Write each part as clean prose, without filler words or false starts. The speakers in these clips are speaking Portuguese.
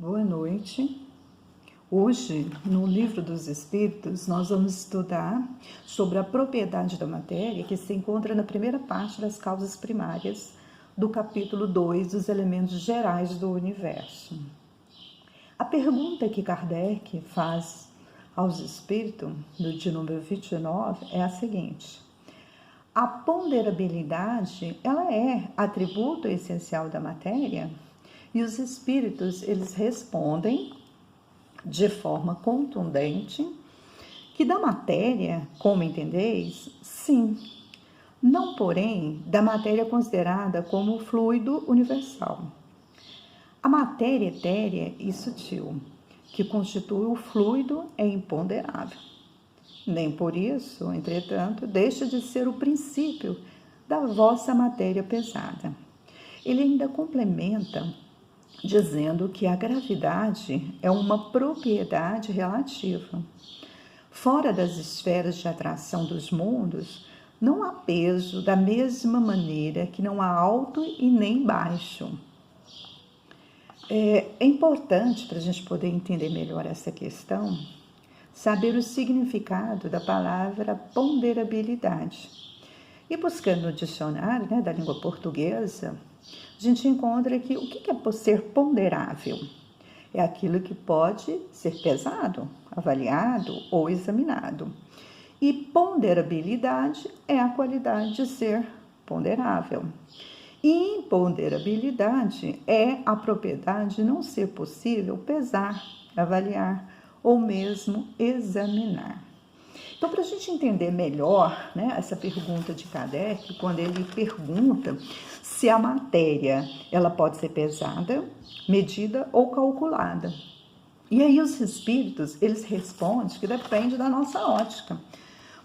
Boa noite. Hoje, no Livro dos Espíritos, nós vamos estudar sobre a propriedade da matéria que se encontra na primeira parte das causas primárias do capítulo 2 dos elementos gerais do universo. A pergunta que Kardec faz aos espíritos, no de número 29, é a seguinte: a ponderabilidade, ela é atributo essencial da matéria? E os espíritos, eles respondem de forma contundente que da matéria, como entendeis, sim. Não, porém, da matéria considerada como fluido universal. A matéria etérea e sutil, que constitui o fluido, é imponderável. Nem por isso, entretanto, deixa de ser o princípio da vossa matéria pesada. Ele ainda complementa dizendo que a gravidade é uma propriedade relativa. Fora das esferas de atração dos mundos, não há peso da mesma maneira que não há alto e nem baixo. É importante, para a gente poder entender melhor essa questão, saber o significado da palavra ponderabilidade. E buscando no dicionário, da língua portuguesa, a gente encontra que o que é ser ponderável? É aquilo que pode ser pesado, avaliado ou examinado. E ponderabilidade é a qualidade de ser ponderável. E imponderabilidade é a propriedade de não ser possível pesar, avaliar ou mesmo examinar. Então, para a gente entender melhor, essa pergunta de Kardec, quando ele pergunta se a matéria ela pode ser pesada, medida ou calculada. E aí os espíritos, eles respondem que depende da nossa ótica.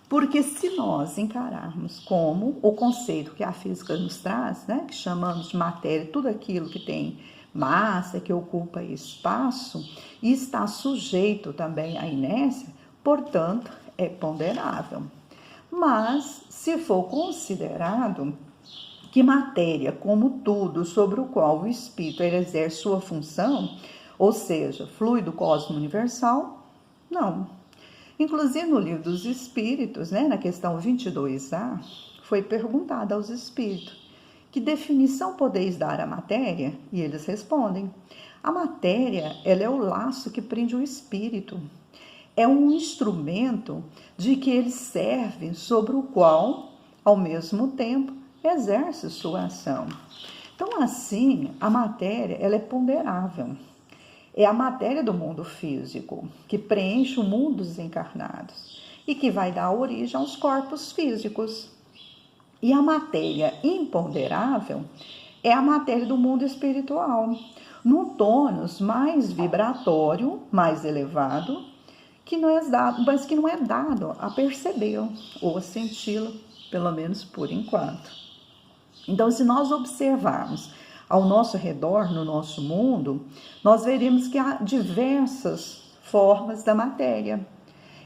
Porque se nós encararmos como o conceito que a física nos traz, que chamamos de matéria, tudo aquilo que tem massa, que ocupa espaço e está sujeito também à inércia, portanto, é ponderável. Mas, se for considerado que matéria, como tudo sobre o qual o espírito exerce sua função, ou seja, fluido cosmo universal, não. Inclusive no Livro dos Espíritos, na questão 22A, foi perguntado aos espíritos: que definição podeis dar à matéria? E eles respondem: a matéria, ela é o laço que prende o espírito. É um instrumento de que ele serve, sobre o qual, ao mesmo tempo, exerce sua ação. Então, assim, a matéria ela é ponderável. É a matéria do mundo físico que preenche o mundo dos encarnados e que vai dar origem aos corpos físicos. E a matéria imponderável é a matéria do mundo espiritual, num tônus mais vibratório, mais elevado, que não é dado, mas que não é dado a percebê-lo ou a senti-lo, pelo menos por enquanto. Então, se nós observarmos ao nosso redor, no nosso mundo, nós veremos que há diversas formas da matéria.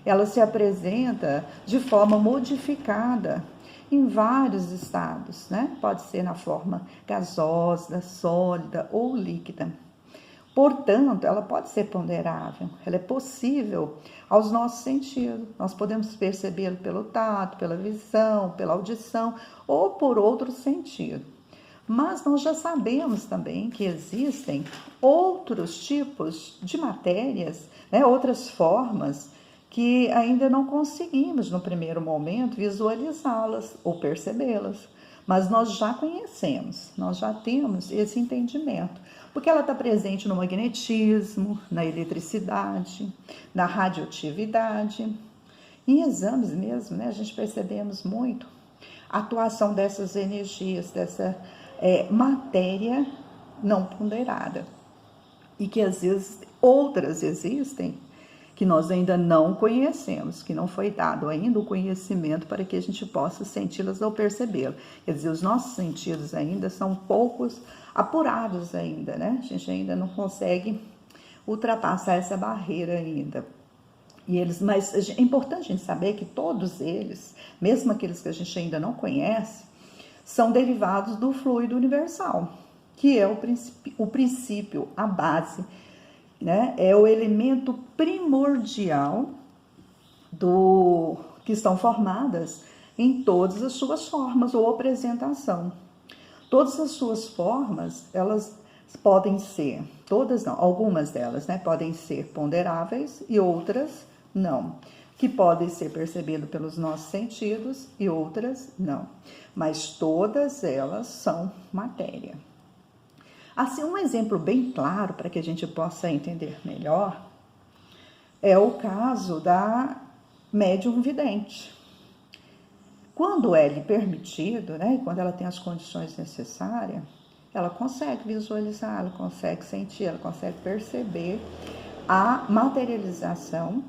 Ela se apresenta de forma modificada em vários estados, Pode ser na forma gasosa, sólida ou líquida. Portanto, ela pode ser ponderável, ela é possível aos nossos sentidos. Nós podemos percebê-lo pelo tato, pela visão, pela audição ou por outro sentido. Mas nós já sabemos também que existem outros tipos de matérias, outras formas que ainda não conseguimos no primeiro momento visualizá-las ou percebê-las. Mas nós já conhecemos, nós já temos esse entendimento, porque ela está presente no magnetismo, na eletricidade, na radioatividade. Em exames mesmo, a gente percebemos muito a atuação dessas energias, dessa matéria não ponderada. E que às vezes outras existem que nós ainda não conhecemos, que não foi dado ainda o conhecimento para que a gente possa senti-las ou percebê-las. Quer dizer, os nossos sentidos ainda são poucos apurados ainda, A gente ainda não consegue ultrapassar essa barreira ainda. Mas é importante a gente saber que todos eles, mesmo aqueles que a gente ainda não conhece, são derivados do fluido universal, que é o princípio, a base né, é o elemento primordial do que estão formadas em todas as suas formas ou apresentação. Todas as suas formas, elas podem ser, todas não, algumas delas, né, podem ser ponderáveis e outras não, que podem ser percebidas pelos nossos sentidos e outras não, mas todas elas são matéria. Assim, um exemplo bem claro para que a gente possa entender melhor é o caso da médium vidente. Quando é lhe permitido, né, quando ela tem as condições necessárias, ela consegue visualizar, ela consegue sentir, ela consegue perceber a materialização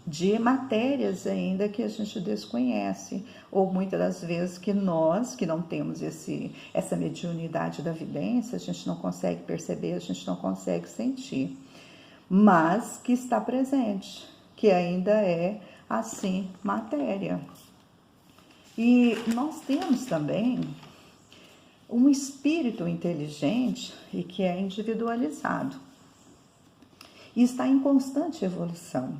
de matérias ainda que a gente desconhece, ou muitas das vezes que nós, que não temos essa mediunidade da vidência, a gente não consegue perceber, a gente não consegue sentir, mas que está presente, que ainda é assim matéria. E nós temos também um espírito inteligente e que é individualizado e está em constante evolução,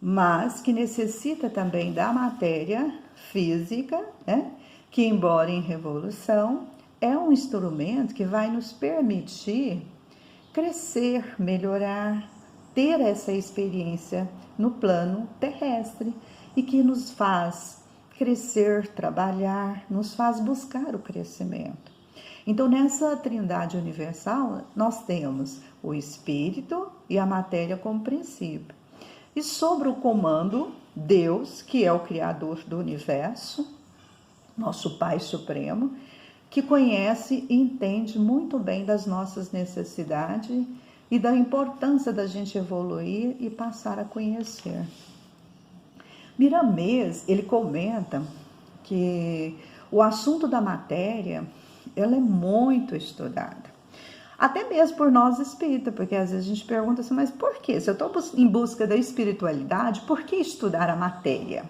mas que necessita também da matéria física, né? Que, embora em revolução, é um instrumento que vai nos permitir crescer, melhorar, ter essa experiência no plano terrestre e que nos faz crescer, trabalhar, nos faz buscar o crescimento. Então, nessa trindade universal, nós temos o espírito e a matéria como princípio. E sobre o comando, Deus, que é o Criador do universo, nosso Pai Supremo, que conhece e entende muito bem das nossas necessidades e da importância da gente evoluir e passar a conhecer. Miramês, ele comenta que o assunto da matéria, ela é muito estudada. Até mesmo por nós espíritas, porque às vezes a gente pergunta assim, mas por quê? Se eu estou em busca da espiritualidade, por que estudar a matéria?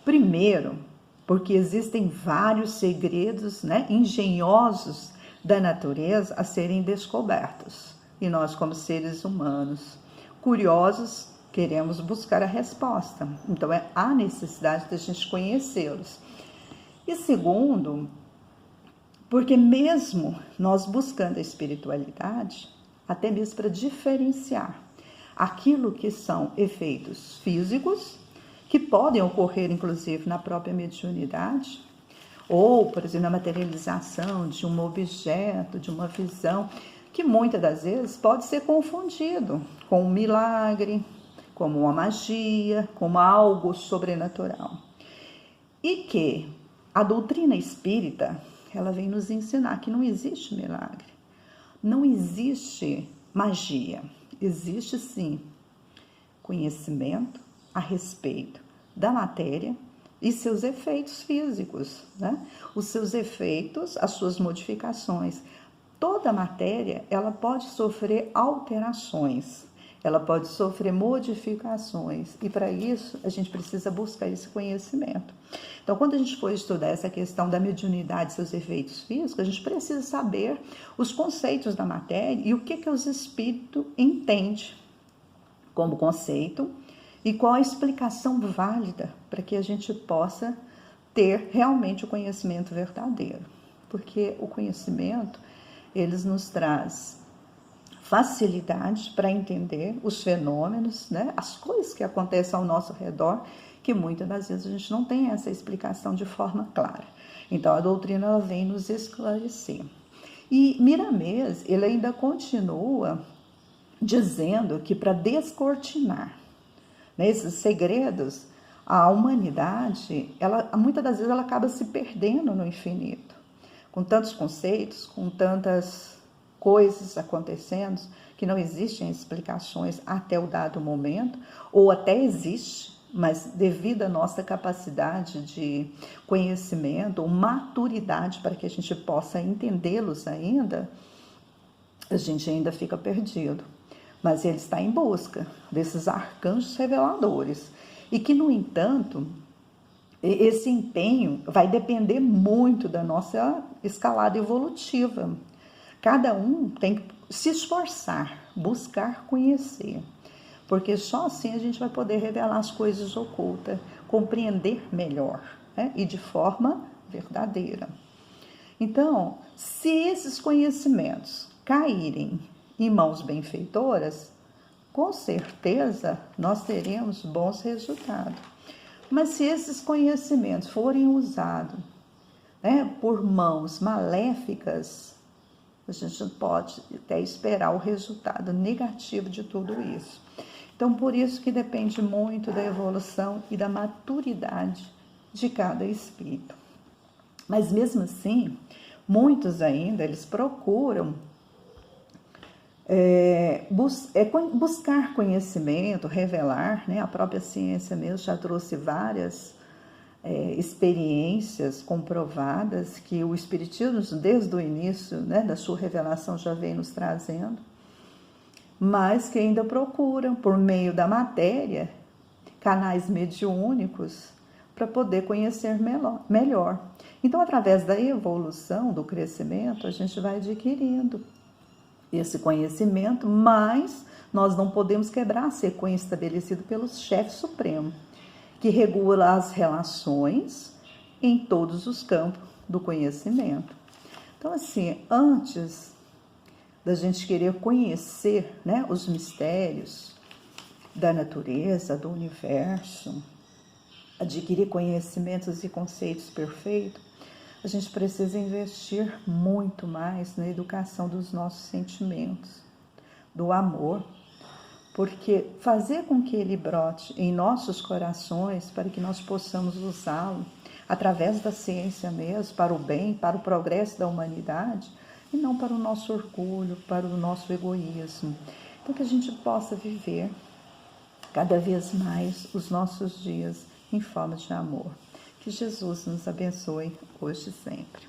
Primeiro, porque existem vários segredos, né, engenhosos da natureza a serem descobertos. E nós, como seres humanos, curiosos, queremos buscar a resposta. Então, há necessidade de a gente conhecê-los. E segundo, porque mesmo nós buscando a espiritualidade, até mesmo para diferenciar aquilo que são efeitos físicos, que podem ocorrer inclusive na própria mediunidade, ou, por exemplo, na materialização de um objeto, de uma visão, que muitas das vezes pode ser confundido com um milagre, como uma magia, como algo sobrenatural. E que a doutrina espírita, ela vem nos ensinar que não existe milagre, não existe magia, existe sim conhecimento a respeito da matéria e seus efeitos físicos, né? Os seus efeitos, as suas modificações. Toda matéria, ela pode sofrer alterações, ela pode sofrer modificações, e para isso a gente precisa buscar esse conhecimento. Então, quando a gente for estudar essa questão da mediunidade e seus efeitos físicos, a gente precisa saber os conceitos da matéria e o que os espíritos entendem como conceito e qual a explicação válida para que a gente possa ter realmente o conhecimento verdadeiro. Porque o conhecimento, eles nos traz facilidade para entender os fenômenos, né? As coisas que acontecem ao nosso redor, que muitas das vezes a gente não tem essa explicação de forma clara. Então, a doutrina ela vem nos esclarecer. E Miramês, ele ainda continua dizendo que para descortinar, né, esses segredos, a humanidade, ela, muitas das vezes, ela acaba se perdendo no infinito, com tantos conceitos, com tantas coisas acontecendo, que não existem explicações até o dado momento, ou até existe, mas devido à nossa capacidade de conhecimento ou maturidade para que a gente possa entendê-los ainda, a gente ainda fica perdido. Mas ele está em busca desses arcanjos reveladores. E que, no entanto, esse empenho vai depender muito da nossa escalada evolutiva. Cada um tem que se esforçar, buscar conhecer, porque só assim a gente vai poder revelar as coisas ocultas, compreender melhor, né? E de forma verdadeira. Então, se esses conhecimentos caírem em mãos benfeitoras, com certeza nós teremos bons resultados. Mas se esses conhecimentos forem usados, né, por mãos maléficas, a gente pode até esperar o resultado negativo de tudo isso. Então, por isso que depende muito da evolução e da maturidade de cada espírito. Mas mesmo assim, muitos ainda, eles procuram buscar conhecimento, revelar, né? A própria ciência mesmo já trouxe várias experiências comprovadas que o Espiritismo, desde o início, né, da sua revelação, já vem nos trazendo, mas que ainda procuram, por meio da matéria, canais mediúnicos para poder conhecer melhor. Então, através da evolução, do crescimento, a gente vai adquirindo esse conhecimento, mas nós não podemos quebrar a sequência estabelecida pelo chefe supremo, que regula as relações em todos os campos do conhecimento. Então, assim, antes da gente querer conhecer, né, os mistérios da natureza, do universo, adquirir conhecimentos e conceitos perfeitos, a gente precisa investir muito mais na educação dos nossos sentimentos, do amor, porque fazer com que ele brote em nossos corações para que nós possamos usá-lo através da ciência mesmo, para o bem, para o progresso da humanidade, e não para o nosso orgulho, para o nosso egoísmo. Então, que a gente possa viver cada vez mais os nossos dias em forma de amor. Que Jesus nos abençoe hoje e sempre.